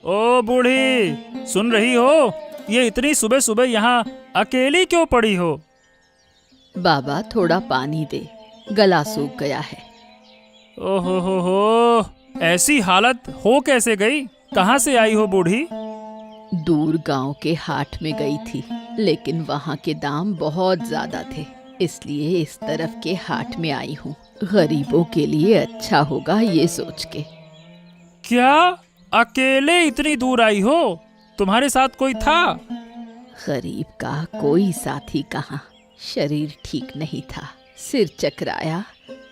ओ बूढ़ी, सुन रही हो? ये इतनी सुबह सुबह यहाँ अकेली क्यों पड़ी हो? बाबा थोड़ा पानी दे, गला सूख गया है। ओहो हो, ऐसी हालत हो कैसे गई? कहाँ से आई हो बूढ़ी? दूर गांव के हाट में गई थी, लेकिन वहाँ के दाम बहुत ज्यादा थे, इसलिए इस तरफ के हाट में आई हूँ। गरीबों के लिए अच्छा होगा ये सोच के। क्या अकेले इतनी दूर आई हो? तुम्हारे साथ कोई था? गरीब का कोई साथी कहाँ, शरीर ठीक नहीं था, सिर चकराया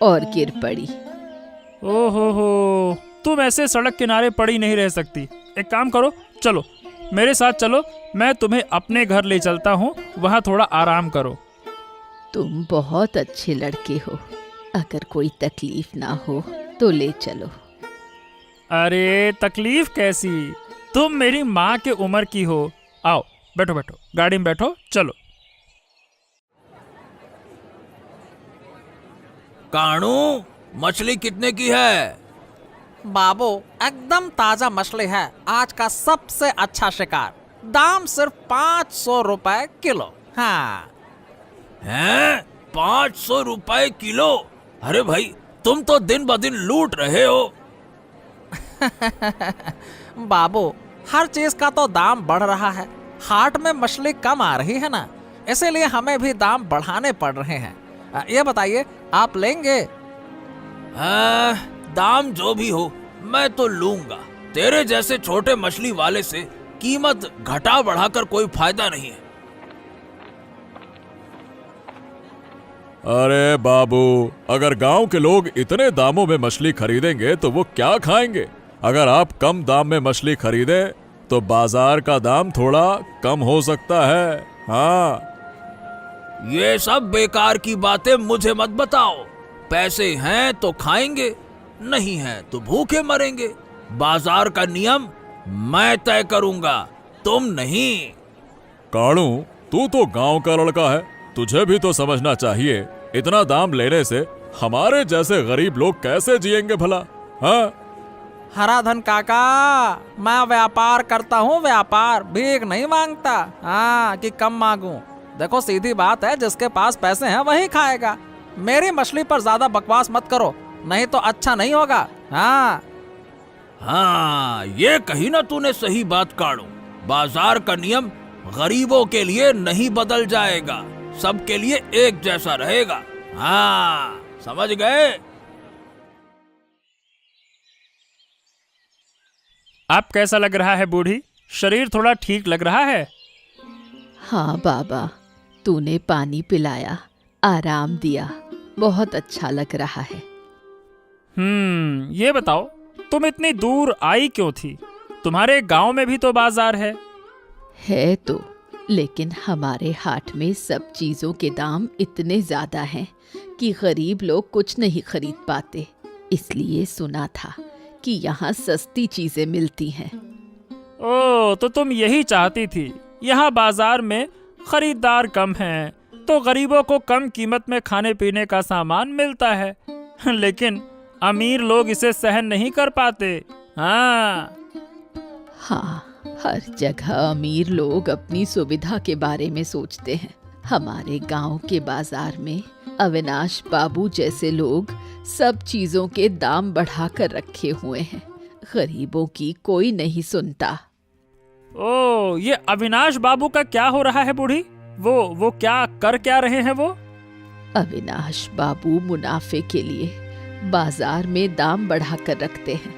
और गिर पड़ी। ओहो हो, तुम ऐसे सड़क किनारे पड़ी नहीं रह सकती। एक काम करो, चलो मेरे साथ चलो, मैं तुम्हें अपने घर ले चलता हूँ, वहाँ थोड़ा आराम करो। तुम बहुत अच्छे लड़के हो, अगर कोई तकलीफ ना हो तो ले चलो। अरे तकलीफ कैसी, तुम मेरी माँ के उम्र की हो। आओ बैठो बैठो, गाड़ी में बैठो, चलो। कानू, मछली कितने की है? बाबू एकदम ताजा मछली है, आज का सबसे अच्छा शिकार। दाम सिर्फ 500 रुपए किलो। हाँ। हैं? 500 रुपए किलो? अरे भाई, तुम तो दिन ब दिन लूट रहे हो। बाबू हर चीज का तो दाम बढ़ रहा है, हाट में मछली कम आ रही है ना, इसीलिए हमें भी दाम बढ़ाने पड़ रहे हैं। ये बताइए, आप लेंगे? दाम जो भी हो मैं तो लूंगा। तेरे जैसे छोटे मछली वाले से कीमत घटा बढ़ाकर कोई फायदा नहीं है। अरे बाबू, अगर गांव के लोग इतने दामों में मछली खरीदेंगे तो वो क्या खाएंगे? अगर आप कम दाम में मछली खरीदें तो बाजार का दाम थोड़ा कम हो सकता है। हाँ। ये सब बेकार की बातें मुझे मत बताओ। पैसे हैं तो खाएंगे, नहीं है तो भूखे मरेंगे। बाजार का नियम मैं तय करूंगा, तुम नहीं। काणू, तू तो गांव का लड़का है, तुझे भी तो समझना चाहिए, इतना दाम लेने से हमारे जैसे गरीब लोग कैसे जिएंगे भला? हाँ? हराधन काका, मैं व्यापार करता हूँ, व्यापार, भीख नहीं मांगता। हाँ कि कम मांगू। देखो सीधी बात है, जिसके पास पैसे हैं वही खाएगा। मेरी मछली पर ज्यादा बकवास मत करो, नहीं तो अच्छा नहीं होगा। हाँ ये कही ना तूने सही बात काणू। बाजार का नियम गरीबों के लिए नहीं बदल जाएगा, सबके लिए एक जैसा रहेगा। हाँ, समझ गए? आप कैसा लग रहा है बूढ़ी? शरीर थोड़ा ठीक लग रहा है? हाँ बाबा, तूने पानी पिलाया, आराम दिया, बहुत अच्छा लग रहा है। ये बताओ, तुम इतनी दूर आई क्यों थी? तुम्हारे गांव में भी तो बाजार है। है तो, लेकिन हमारे हाट में सब चीजों के दाम इतने ज्यादा हैं कि गरीब लोग कुछ नहीं खरीद पाते। इसलिए सुना था कि यहाँ सस्ती चीजें मिलती हैं। ओ, तो तुम यही चाहती थी, यहाँ बाजार में खरीदार कम हैं, तो गरीबों को कम कीमत में खाने पीने का सामान मिलता है। लेकिन अमीर लोग इसे सहन नहीं कर पाते। हाँ, हर जगह अमीर लोग अपनी सुविधा के बारे में सोचते हैं। हमारे गांव के बाजार में अविनाश बाबू जैसे लोग सब चीजों के दाम बढ़ाकर रखे हुए हैं, गरीबों की कोई नहीं सुनता। ओ, ये अविनाश बाबू का क्या हो रहा है बूढ़ी? वो क्या कर क्या रहे हैं वो? अविनाश बाबू मुनाफे के लिए बाजार में दाम बढ़ाकर रखते हैं।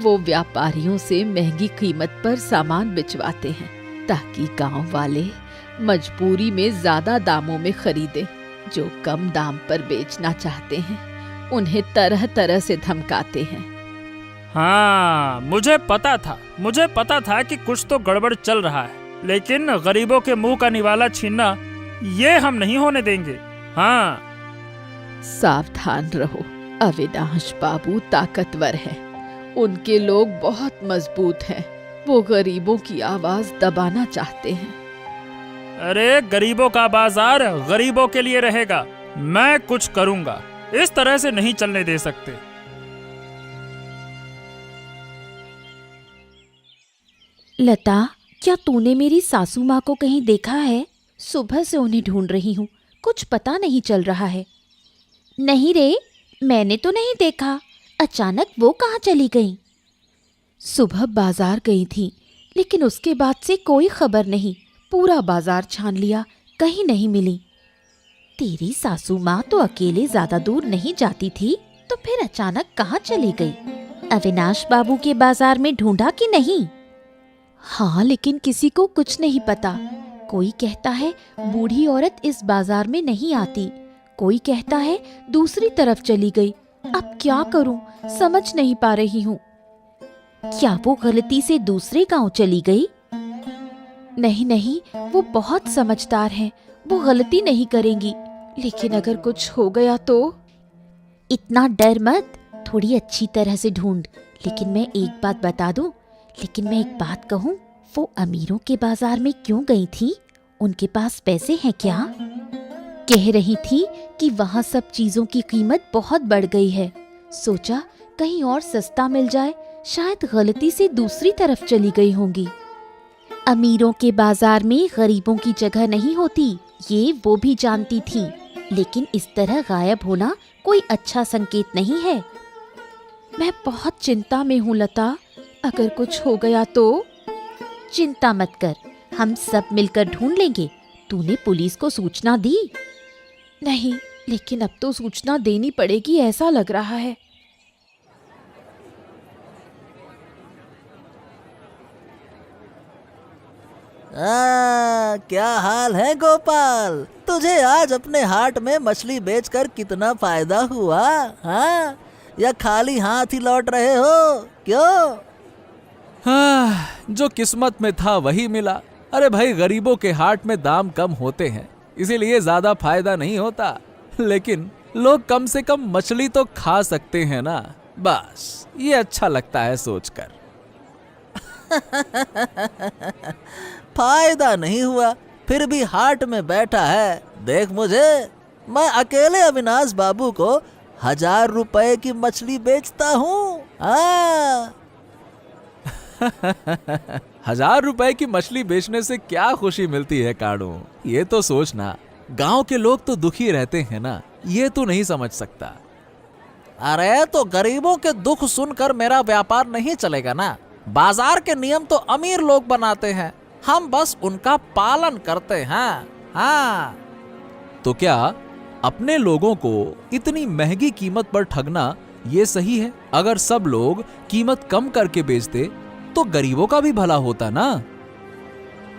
वो व्यापारियों से महंगी कीमत पर सामान बिचवाते हैं ताकि गांव वाले मजबूरी में ज्यादा दामों में खरीदें। जो कम दाम पर बेचना चाहते हैं उन्हें तरह तरह से धमकाते हैं। हाँ, मुझे पता था कि कुछ तो गड़बड़ चल रहा है, लेकिन गरीबों के मुंह का निवाला छीनना ये हम नहीं होने देंगे। हाँ, सावधान रहो, अविनाश बाबू ताकतवर हैं, उनके लोग बहुत मजबूत हैं, वो गरीबों की आवाज दबाना चाहते हैं। अरे गरीबों का बाजार गरीबों के लिए रहेगा, मैं कुछ करूंगा, इस तरह से नहीं चलने दे सकते। लता, क्या तूने मेरी सासू माँ को कहीं देखा है? सुबह से उन्हें ढूंढ रही हूँ, कुछ पता नहीं चल रहा है। नहीं रे, मैंने तो नहीं देखा। अचानक वो कहाँ चली गई? सुबह बाजार गई थी, लेकिन उसके बाद से कोई खबर नहीं। पूरा बाजार छान लिया, कहीं नहीं मिली। तेरी सासू माँ तो अकेले ज्यादा दूर नहीं जाती थी, तो फिर अचानक कहाँ चली गई? अविनाश बाबू के बाजार में ढूंढा कि नहीं? हाँ, लेकिन किसी को कुछ नहीं पता। कोई कहता है बूढ़ी औरत इस बाजार में नहीं आती, कोई कहता है दूसरी तरफ चली गई। अब क्या करूं, समझ नहीं पा रही हूँ। क्या वो गलती से दूसरे गांव चली गई? नहीं नहीं, वो बहुत समझदार हैं, वो गलती नहीं करेंगी। लेकिन अगर कुछ हो गया तो? इतना डर मत, थोड़ी अच्छी तरह से ढूंढ। लेकिन मैं एक बात कहूँ, वो अमीरों के बाजार में क्यों गई थी? उनके पास पैसे हैं क्या? कह रही थी कि वहाँ सब चीजों की कीमत बहुत बढ़ गई है। सोचा कहीं और सस्ता मिल जाए, शायद गलती से दूसरी तरफ चली गई होंगी। अमीरों के बाजार में गरीबों की जगह नहीं होती, ये वो भी जानती थी। लेकिन इस तरह गायब होना कोई अच्छा संकेत नहीं है। मैं बहुत चिंता में हूँ लता, अगर कुछ हो गया तो? चिंता मत कर, हम सब मिलकर ढूंढ लेंगे। तूने पुलिस को सूचना दी? नहीं, लेकिन अब तो सूचना देनी पड़ेगी ऐसा लग रहा है। क्या हाल है गोपाल? तुझे आज अपने हाट में मछली बेचकर कितना फायदा हुआ? हाँ, या खाली हाथ ही लौट रहे हो? क्यों? हाँ, जो किस्मत में था वही मिला। अरे भाई, गरीबों के हाट में दाम कम होते हैं, इसीलिए ज्यादा फायदा नहीं होता। लेकिन लोग कम से कम मछली तो खा सकते हैं ना, बस ये अच्छा लगता है सोचकर। फायदा नहीं हुआ, फिर भी हाट में बैठा है। देख मुझे, मैं अकेले अविनाश बाबू को 1000 रुपए की मछली बेचता हूँ। 1000 रुपए की मछली बेचने से क्या खुशी मिलती है काड़ू? ये तो सोचना, गांव के लोग तो दुखी रहते हैं ना, ये तू नहीं समझ सकता। अरे तो गरीबों के दुख सुनकर मेरा व्यापार नहीं चलेगा ना। बाजार के नियम तो अमीर लोग बनाते हैं, हम बस उनका पालन करते हैं। हाँ, तो क्या अपने लोगों को इतनी महंगी कीमत पर ठगना ये सही है? अगर सब लोग कीमत कम करके बेचते तो गरीबों का भी भला होता ना।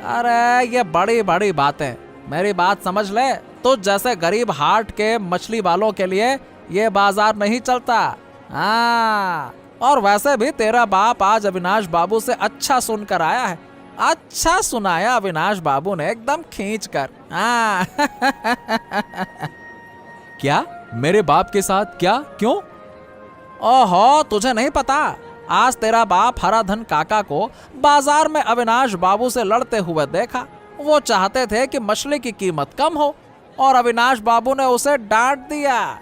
अरे ये बड़ी बड़ी बातें, मेरी बात समझ ले। तो जैसे गरीब हाट के मछली वालों के लिए ये बाजार नहीं चलता। हाँ, और वैसे भी तेरा बाप आज अविनाश बाबू से अच्छा सुनकर आया है। अच्छा सुनाया अविनाश बाबू ने, एकदम खींच कर। हाँ। क्या मेरे बाप के साथ? क्या? क्यों? ओहो, तुझे नहीं पता? आज तेरा बाप हराधन काका को बाजार में अविनाश बाबू से लड़ते हुए देखा। वो चाहते थे कि मछली की कीमत कम हो, और अविनाश बाबू ने उसे डांट दिया।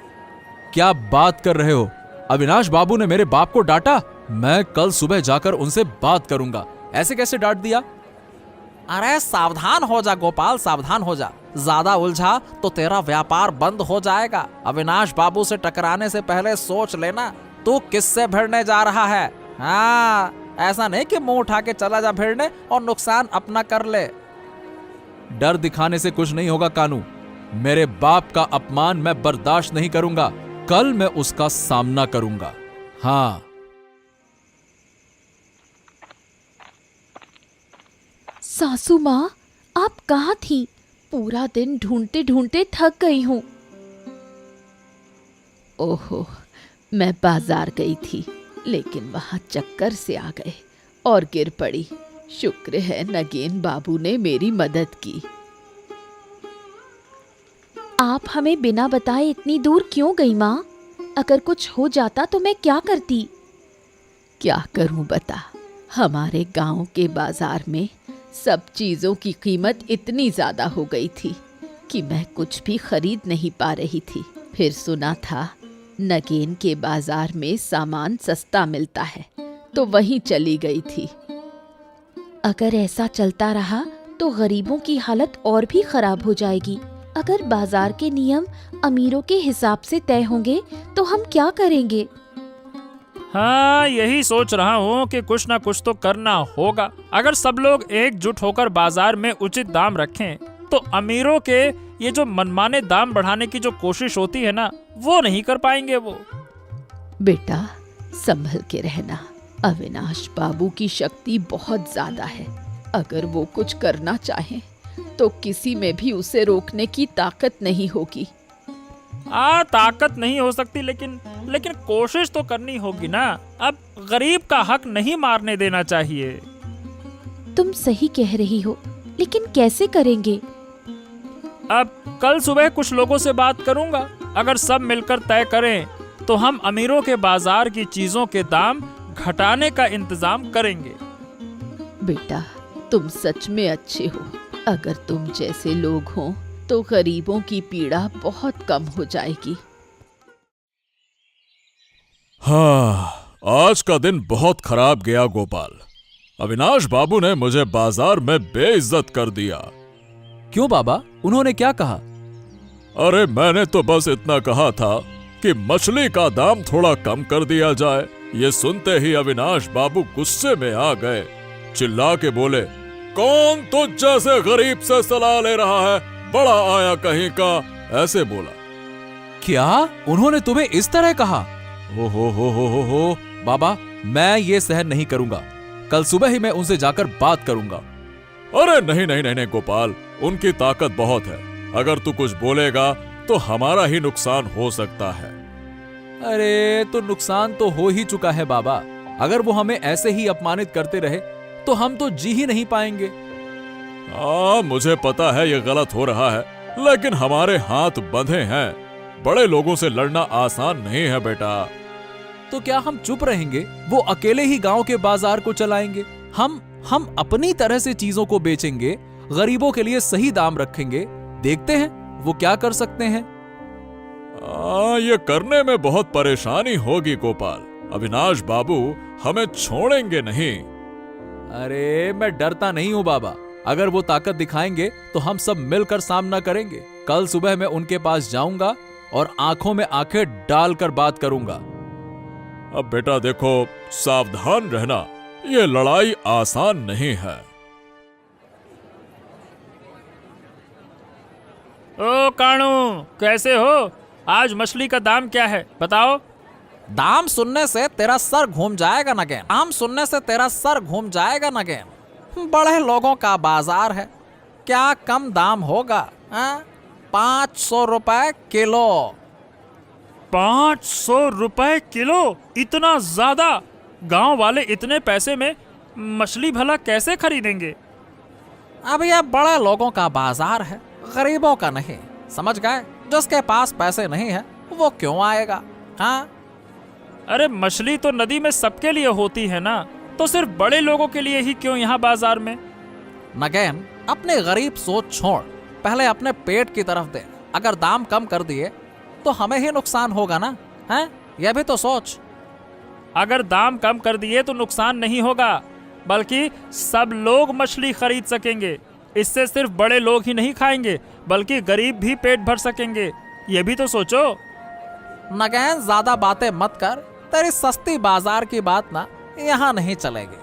क्या बात कर रहे हो? अविनाश बाबू ने मेरे बाप को डांटा? मैं कल सुबह जाकर उनसे बात करूंगा। ऐसे कैसे डांट दिया? अरे सावधान हो जा गोपाल, सावधान हो जा। ज्यादा उलझा तो तेरा व्यापार बंद हो जाएगा। अविनाश बाबू से टकराने से पहले सोच लेना तू किससे भिड़ने जा रहा है। हाँ, ऐसा नहीं कि मुंह उठा के चला जा भिड़ने और नुकसान अपना कर ले। डर दिखाने से कुछ नहीं होगा कानू। मेरे बाप का अपमान मैं बर्दाश्त नहीं करूंगा। कल मैं उसका सामना करूंगा। हाँ। सासू माँ, आप कहाँ थी? पूरा दिन ढूंढते ढूंढते थक गई हूँ। ओहो, मैं बाजार गई थी, लेकिन वहाँ चक्कर से आ गए और गिर पड़ी। शुक्र है नगेन बाबू ने मेरी मदद की। आप हमें बिना बताए इतनी दूर क्यों गई माँ? अगर कुछ हो जाता तो मैं क्या करती? क्या करूं बता, हमारे गांव के बाजार में सब चीजों की कीमत इतनी ज्यादा हो गई थी कि मैं कुछ भी खरीद नहीं पा रही थी। फिर सुना था नगेन के बाजार में सामान सस्ता मिलता है, तो वहीं चली गई थी। अगर ऐसा चलता रहा तो गरीबों की हालत और भी खराब हो जाएगी। अगर बाजार के नियम अमीरों के हिसाब से तय होंगे तो हम क्या करेंगे? हाँ, यही सोच रहा हूँ कि कुछ ना कुछ तो करना होगा। अगर सब लोग एकजुट होकर बाजार में उचित दाम रखें तो अमीरों के ये जो मनमाने दाम बढ़ाने की जो कोशिश होती है ना, वो नहीं कर पाएंगे वो। बेटा, संभल के रहना। अविनाश बाबू की शक्ति बहुत ज्यादा है। अगर वो कुछ करना चाहे तो किसी में भी उसे रोकने की ताकत नहीं होगी। ताकत नहीं हो सकती, लेकिन कोशिश तो करनी होगी ना। अब गरीब का हक नहीं मारने देना चाहिए। तुम सही कह रही हो, लेकिन कैसे करेंगे? अब कल सुबह कुछ लोगों से बात करूंगा। अगर सब मिलकर तय करें तो हम अमीरों के बाजार की चीजों के दाम घटाने का इंतजाम करेंगे। बेटा, तुम सच में अच्छे हो। अगर तुम जैसे लोग हों तो गरीबों की पीड़ा बहुत कम हो जाएगी। हाँ, आज का दिन बहुत खराब गया गोपाल। अविनाश बाबू ने मुझे बाजार में बेइज्जत कर दिया। क्यों बाबा, उन्होंने क्या कहा? अरे मैंने तो बस इतना कहा था कि मछली का दाम थोड़ा कम कर दिया जाए। ये सुनते ही अविनाश बाबू गुस्से में आ गए। चिल्ला के बोले, कौन तुझ जैसे गरीब से सलाह ले रहा है? बड़ा आया कहीं का, ऐसे बोला। क्या उन्होंने तुम्हें इस तरह कहा? हो बाबा, मैं ये सहन नहीं करूंगा। कल सुबह ही मैं उनसे जाकर बात करूंगा। अरे नहीं गोपाल, उनकी ताकत बहुत है। अगर तू कुछ बोलेगा तो हमारा ही नुकसान हो सकता है। अरे तो नुकसान तो हो ही चुका है बाबा। अगर वो हमें ऐसे ही अपमानित करते रहे तो हम तो जी ही नहीं पाएंगे। मुझे पता है ये गलत हो रहा है, लेकिन हमारे हाथ बंधे हैं। बड़े लोगों से लड़ना आसान नहीं है बेटा। तो क्या हम चुप रहेंगे? वो अकेले ही गांव के बाजार को चलाएंगे। हम अपनी तरह से चीजों को बेचेंगे, गरीबों के लिए सही दाम रखेंगे। देखते हैं वो क्या कर सकते हैं। ये करने में बहुत परेशानी होगी गोपाल। अविनाश बाबू हमें छोड़ेंगे नहीं। अरे मैं डरता नहीं हूं बाबा। अगर वो ताकत दिखाएंगे तो हम सब मिलकर सामना करेंगे। कल सुबह मैं उनके पास जाऊंगा और आंखों में आंखें डालकर बात करूंगा। अब बेटा देखो, सावधान रहना, ये लड़ाई आसान नहीं है। ओ कानू, कैसे हो? आज मछली का दाम क्या है बताओ? दाम सुनने से तेरा सर घूम जाएगा नगेन। दाम सुनने से तेरा सर घूम जाएगा नगेन। बड़े लोगों का बाजार है, क्या कम दाम होगा? 500 रुपए किलो। 500 रुपए किलो? इतना ज्यादा? गांव वाले इतने पैसे में मछली भला कैसे खरीदेंगे? अब यह बड़े लोगों का बाजार है, गरीबों का नहीं। समझ गए? जिसके पास पैसे नहीं है वो क्यों आएगा? हाँ, अरे मछली तो नदी में सबके लिए होती है ना, तो सिर्फ बड़े लोगों के लिए ही क्यों यहाँ बाजार में? नगेन, अपने गरीब सोच छोड़, पहले अपने पेट की तरफ दे। अगर दाम कम कर दिए तो हमें ही नुकसान होगा ना, हैं? यह भी तो सोच। अगर दाम कम कर दिए तो नुकसान नहीं होगा, बल्कि सब लोग मछली खरीद सकेंगे। इससे सिर्फ बड़े लोग ही नहीं खाएंगे, बल्कि गरीब भी पेट भर सकेंगे। ये भी तो सोचो। नगेन, ज्यादा बातें मत कर। तेरी सस्ती बाजार की बात ना यहाँ नहीं चलेगी।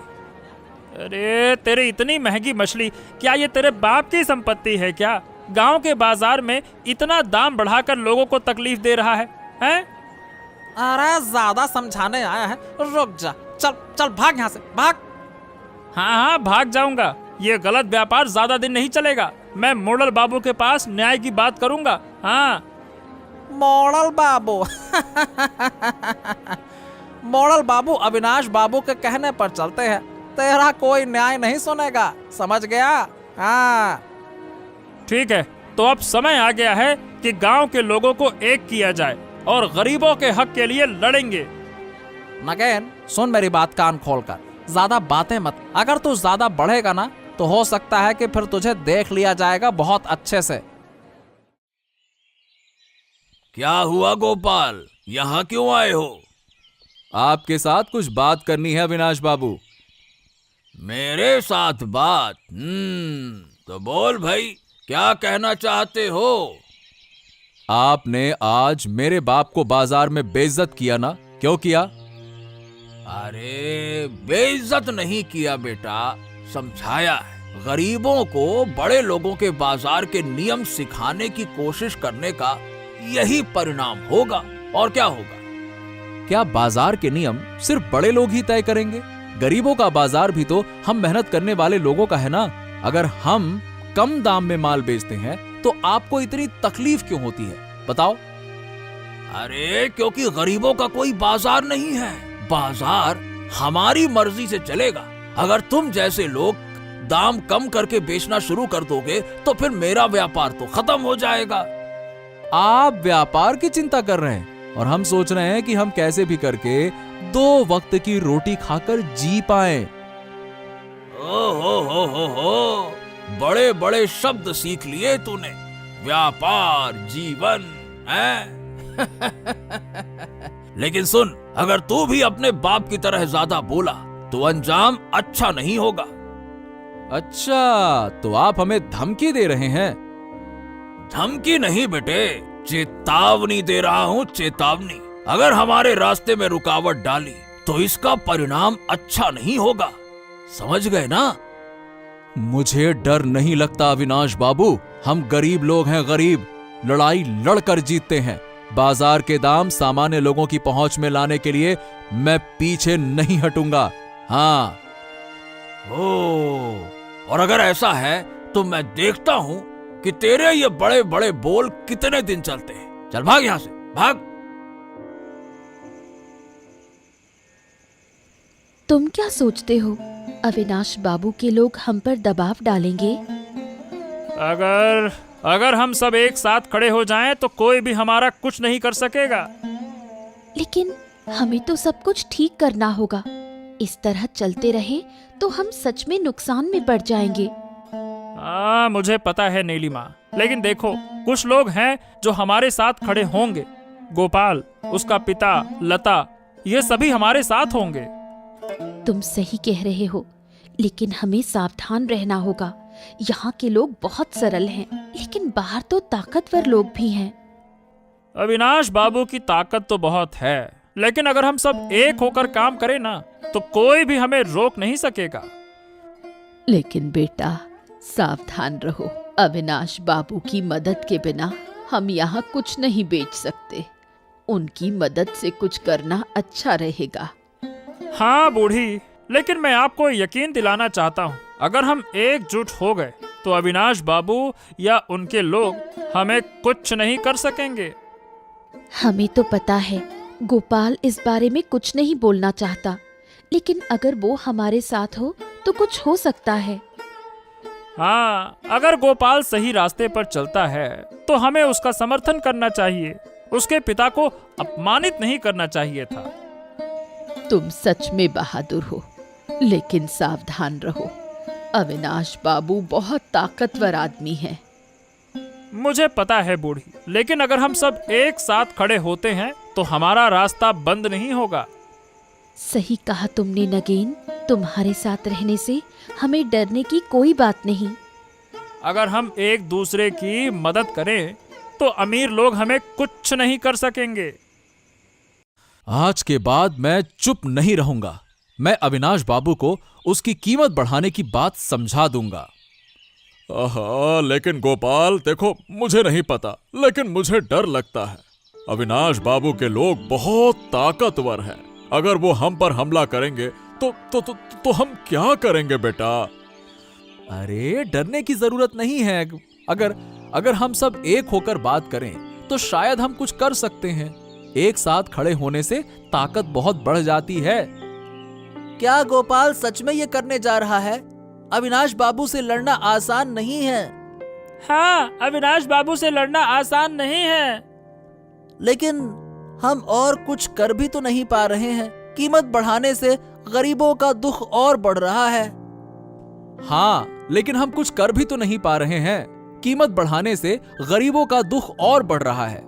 अरे तेरे इतनी महंगी मछली, क्या ये तेरे बाप की संपत्ति है क्या? गांव के बाजार में इतना दाम बढ़ाकर लोगों को तकलीफ दे रहा है, हैं? अरे ज्यादा समझाने आया है, रुक जा। चल चल भाग यहाँ से, भाग। हाँ, भाग जाऊंगा। ये गलत व्यापार ज्यादा दिन नहीं चलेगा। मैं मोड़ल बाबू के पास न्याय की बात करूंगा। हाँ, मोड़ल बाबू मोड़ल बाबू अविनाश बाबू के कहने पर चलते हैं। तेरा कोई न्याय नहीं सुनेगा, समझ गया? हाँ, ठीक है। तो अब समय आ गया है कि गांव के लोगों को एक किया जाए और गरीबों के हक के लिए लड़ेंगे। नगेन, सुन मेरी बात कान खोलकर, ज्यादा बातें मत। अगर तू ज्यादा बढ़ेगा ना तो हो सकता है कि फिर तुझे देख लिया जाएगा बहुत अच्छे से। क्या हुआ गोपाल, यहाँ क्यों आए हो? आपके साथ कुछ बात करनी है अविनाश बाबू। मेरे साथ बात? तो बोल भाई, क्या कहना चाहते हो? आपने आज मेरे बाप को बाजार में बेइज्जत किया ना, क्यों किया? अरे बेइज्जत नहीं किया बेटा, समझाया है। गरीबों को बड़े लोगों के बाजार के नियम सिखाने की कोशिश करने का यही परिणाम होगा, और क्या होगा? क्या बाजार के नियम सिर्फ बड़े लोग ही तय करेंगे? गरीबों का बाजार भी तो हम मेहनत करने वाले लोगों का है ना। अगर हम कम दाम में माल बेचते हैं तो आपको इतनी तकलीफ क्यों होती है, बताओ? अरे क्योंकि गरीबों का कोई बाजार नहीं है। बाजार हमारी मर्जी से चलेगा। अगर तुम जैसे लोग दाम कम करके बेचना शुरू कर दोगे तो फिर मेरा व्यापार तो खत्म हो जाएगा। आप व्यापार की चिंता कर रहे हैं और हम सोच रहे हैं कि हम कैसे भी करके 2 वक्त की रोटी खाकर जी पाएं। हो, बड़े बड़े शब्द सीख लिए तूने। व्यापार, जीवन है। लेकिन सुन, अगर तू भी अपने बाप की तरह ज्यादा बोला तो अंजाम अच्छा नहीं होगा। अच्छा, तो आप हमें धमकी दे रहे हैं? धमकी नहीं बेटे, चेतावनी दे रहा हूँ, चेतावनी। अगर हमारे रास्ते में रुकावट डाली तो इसका परिणाम अच्छा नहीं होगा, समझ गए ना? मुझे डर नहीं लगता अविनाश बाबू। हम गरीब लोग हैं, गरीब। लड़ाई लड़कर जीतते हैं। बाजार के दाम सामान्य लोगों की पहुंच में लाने के लिए मैं पीछे नहीं हटूंगा। हाँ। और अगर ऐसा है तो मैं देखता हूँ कि तेरे ये बड़े बड़े बोल कितने दिन चलते हैं। चल भाग यहां से, भाग। तुम क्या सोचते हो, अविनाश बाबू के लोग हम पर दबाव डालेंगे? अगर हम सब एक साथ खड़े हो जाएं तो कोई भी हमारा कुछ नहीं कर सकेगा। लेकिन हमें तो सब कुछ ठीक करना होगा। इस तरह चलते रहे तो हम सच में नुकसान में पड़ जाएंगे। मुझे पता है नीलिमा, लेकिन देखो, कुछ लोग हैं जो हमारे साथ खड़े होंगे। गोपाल, उसका पिता, लता, ये सभी हमारे साथ होंगे। तुम सही कह रहे हो, लेकिन हमें सावधान रहना होगा। यहाँ के लोग बहुत सरल हैं, लेकिन बाहर तो ताकतवर लोग भी हैं। अविनाश बाबू की ताकत तो बहुत है, लेकिन अगर हम सब एक होकर काम करें ना तो कोई भी हमें रोक नहीं सकेगा। लेकिन बेटा, सावधान रहो। अविनाश बाबू की मदद के बिना हम यहाँ कुछ नहीं बेच सकते। उनकी मदद से कुछ करना अच्छा रहेगा। हाँ बूढ़ी, लेकिन मैं आपको यकीन दिलाना चाहता हूँ, अगर हम एकजुट हो गए तो अविनाश बाबू या उनके लोग हमें कुछ नहीं कर सकेंगे। हमें तो पता है गोपाल इस बारे में कुछ नहीं बोलना चाहता, लेकिन अगर वो हमारे साथ हो तो कुछ हो सकता है। हाँ, अगर गोपाल सही रास्ते पर चलता है तो हमें उसका समर्थन करना चाहिए। उसके पिता को अपमानित नहीं करना चाहिए था। तुम सच में बहादुर हो, लेकिन सावधान रहो। अविनाश बाबू बहुत ताकतवर आदमी है। मुझे पता है बूढ़ी, लेकिन अगर हम सब एक साथ खड़े होते हैं तो हमारा रास्ता बंद नहीं होगा। सही कहा तुमने नगेन। तुम्हारे साथ रहने से हमें डरने की कोई बात नहीं। अगर हम एक दूसरे की मदद करें तो अमीर लोग हमें कुछ नहीं कर सकेंगे। आज के बाद मैं चुप नहीं रहूंगा। मैं अविनाश बाबू को उसकी कीमत बढ़ाने की बात समझा दूंगा। लेकिन गोपाल देखो, मुझे नहीं पता, लेकिन मुझे डर लगता है। अविनाश बाबू के लोग बहुत ताकतवर हैं। अगर वो हम पर हमला करेंगे तो हम क्या करेंगे बेटा? अरे डरने की जरूरत नहीं है। अगर हम सब एक होकर बात करें तो शायद हम कुछ कर सकते हैं। एक साथ खड़े होने से ताकत बहुत बढ़ जाती है। क्या गोपाल सच में ये करने जा रहा है? अविनाश बाबू से लड़ना आसान नहीं है। हाँ, अविनाश बाबू से लड़ना आसान नहीं है। लेकिन हम और कुछ कर भी तो नहीं पा रहे हैं। कीमत बढ़ाने से गरीबों का दुख और बढ़ रहा है। हाँ, लेकिन हम कुछ कर भी तो नहीं पा रहे हैं। कीमत बढ़ाने से गरीबों का दुख और बढ़ रहा है।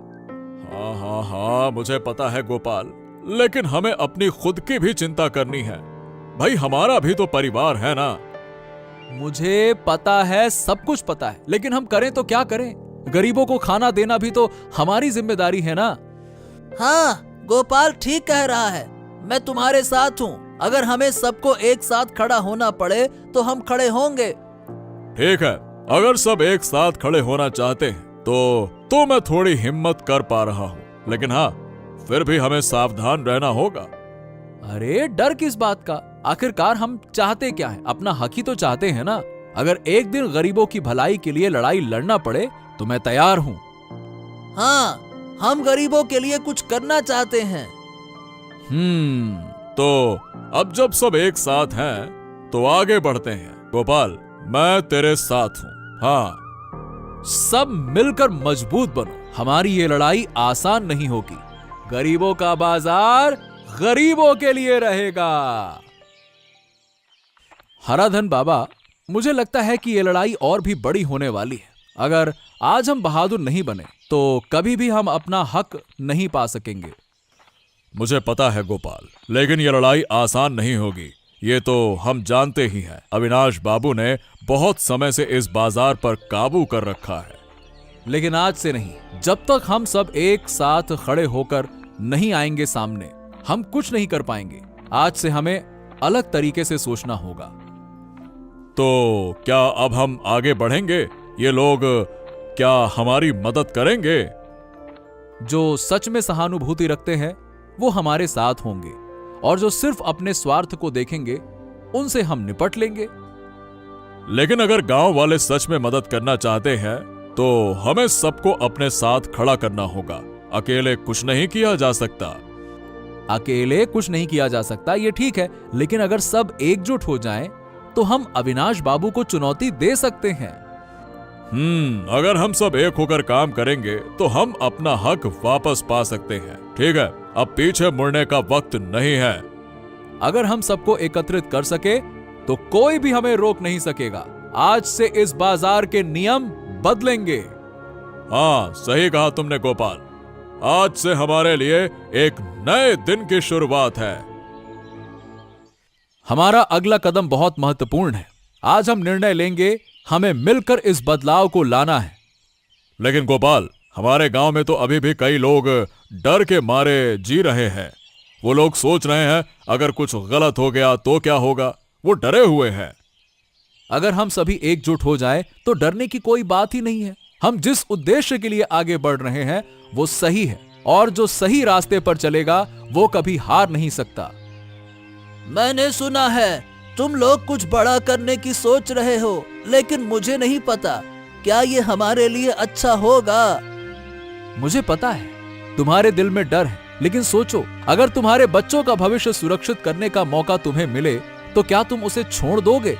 हाँ, मुझे पता है गोपाल, लेकिन हमें अपनी खुद की भी चिंता करनी है। भाई हमारा भी तो परिवार है ना। मुझे पता है, सब कुछ पता है, लेकिन हम करें तो क्या करें? गरीबों को खाना देना भी तो हमारी जिम्मेदारी है ना। हाँ, गोपाल ठीक कह रहा है। मैं तुम्हारे साथ हूँ। अगर हमें सबको एक साथ खड़ा होना पड़े तो हम खड़े होंगे। ठीक है, अगर सब एक साथ खड़े होना चाहते हैं तो मैं थोड़ी हिम्मत कर पा रहा हूँ, लेकिन हाँ, फिर भी हमें सावधान रहना होगा। अरे डर किस बात का? आखिरकार हम चाहते क्या है? अपना हक ही तो चाहते हैं ना। अगर एक दिन गरीबों की भलाई के लिए लड़ाई लड़ना पड़े तो मैं तैयार हूँ। हाँ, हम गरीबों के लिए कुछ करना चाहते हैं। तो अब जब सब एक साथ हैं तो आगे बढ़ते हैं। गोपाल, मैं तेरे साथ हूँ। हाँ, सब मिलकर मजबूत बनो। हमारी ये लड़ाई आसान नहीं होगी। गरीबों का बाजार गरीबों के लिए रहेगा। हराधन बाबा, मुझे लगता है कि ये लड़ाई और भी बड़ी होने वाली है। अगर आज हम बहादुर नहीं बने तो कभी भी हम अपना हक नहीं पा सकेंगे। मुझे पता है गोपाल, लेकिन ये लड़ाई आसान नहीं होगी, ये तो हम जानते ही हैं। अविनाश बाबू ने बहुत समय से इस बाजार पर काबू कर रखा है। लेकिन आज से नहीं। जब तक हम सब एक साथ खड़े होकर नहीं आएंगे सामने, हम कुछ नहीं कर पाएंगे। आज से हमें अलग तरीके से सोचना होगा। तो क्या अब हम आगे बढ़ेंगे? ये लोग क्या हमारी मदद करेंगे? जो सच में सहानुभूति रखते हैं वो हमारे साथ होंगे, और जो सिर्फ अपने स्वार्थ को देखेंगे उनसे हम निपट लेंगे। लेकिन अगर गांव वाले सच में मदद करना चाहते हैं तो हमें सबको अपने साथ खड़ा करना होगा। अकेले कुछ नहीं किया जा सकता। अकेले कुछ नहीं किया जा सकता, ये ठीक है, लेकिन अगर सब एकजुट हो जाएं तो हम अविनाश बाबू को चुनौती दे सकते हैं। अगर हम सब एक होकर काम करेंगे तो हम अपना हक वापस पा सकते हैं। ठीक है, अब पीछे मुड़ने का वक्त नहीं है। अगर हम सबको एकत्रित कर सके तो कोई भी हमें रोक नहीं सकेगा। आज से इस बाजार के नियम बदलेंगे। हाँ, सही कहा तुमने गोपाल। आज से हमारे लिए एक नए दिन की शुरुआत है। हमारा अगला कदम बहुत महत्वपूर्ण है। आज हम निर्णय लेंगे, हमें मिलकर इस बदलाव को लाना है। लेकिन गोपाल, हमारे गांव में तो अभी भी कई लोग डर के मारे जी रहे हैं। वो लोग सोच रहे हैं अगर कुछ गलत हो गया तो क्या होगा। वो डरे हुए हैं। अगर हम सभी एकजुट हो जाएं तो डरने की कोई बात ही नहीं है। हम जिस उद्देश्य के लिए आगे बढ़ रहे हैं वो सही है, और जो सही रास्ते पर चलेगा वो कभी हार नहीं सकता। मैंने सुना है तुम लोग कुछ बड़ा करने की सोच रहे हो, लेकिन मुझे नहीं पता क्या ये हमारे लिए अच्छा होगा। मुझे पता है तुम्हारे दिल में डर है, लेकिन सोचो, अगर तुम्हारे बच्चों का भविष्य सुरक्षित करने का मौका तुम्हें मिले तो क्या तुम उसे छोड़ दोगे?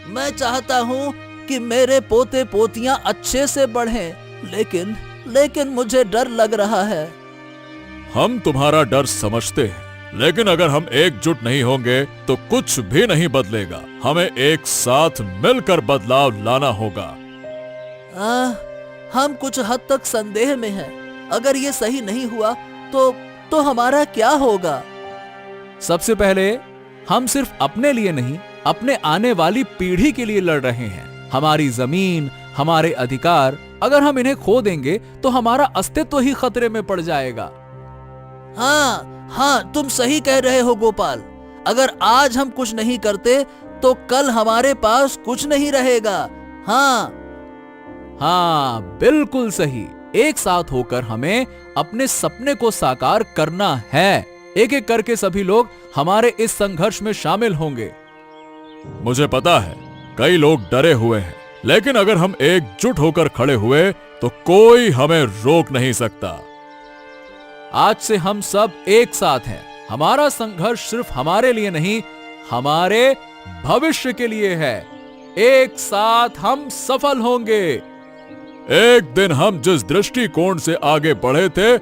मैं चाहता हूँ कि मेरे पोते पोतियां अच्छे से बढ़ें, लेकिन मुझे डर लग रहा है। हम तुम्हारा डर समझते हैं, लेकिन अगर हम एकजुट नहीं होंगे तो कुछ भी नहीं बदलेगा। हमें एक साथ मिलकर बदलाव लाना होगा। हम कुछ हद तक संदेह में हैं। अगर ये सही नहीं हुआ तो हमारा क्या होगा? सबसे पहले हम सिर्फ अपने लिए नहीं, अपने आने वाली पीढ़ी के लिए लड़ रहे हैं। हमारी जमीन, हमारे अधिकार, अगर हम इन्हें खो देंगे तो हमारा अस्तित्व ही खतरे में पड़ जाएगा। हाँ, तुम सही कह रहे हो गोपाल। अगर आज हम कुछ नहीं करते तो कल हमारे पास कुछ नहीं रहेगा। हाँ, बिल्कुल सही। एक साथ होकर हमें अपने सपने को साकार करना है। एक एक करके सभी लोग हमारे इस संघर्ष में शामिल होंगे। मुझे पता है कई लोग डरे हुए हैं, लेकिन अगर हम एकजुट होकर खड़े हुए तो कोई हमें रोक नहीं सकता। आज से हम सब एक साथ हैं। हमारा संघर्ष सिर्फ हमारे लिए नहीं, हमारे भविष्य के लिए है। एक साथ हम सफल होंगे। एक दिन हम जिस दृष्टिकोण से आगे बढ़े थे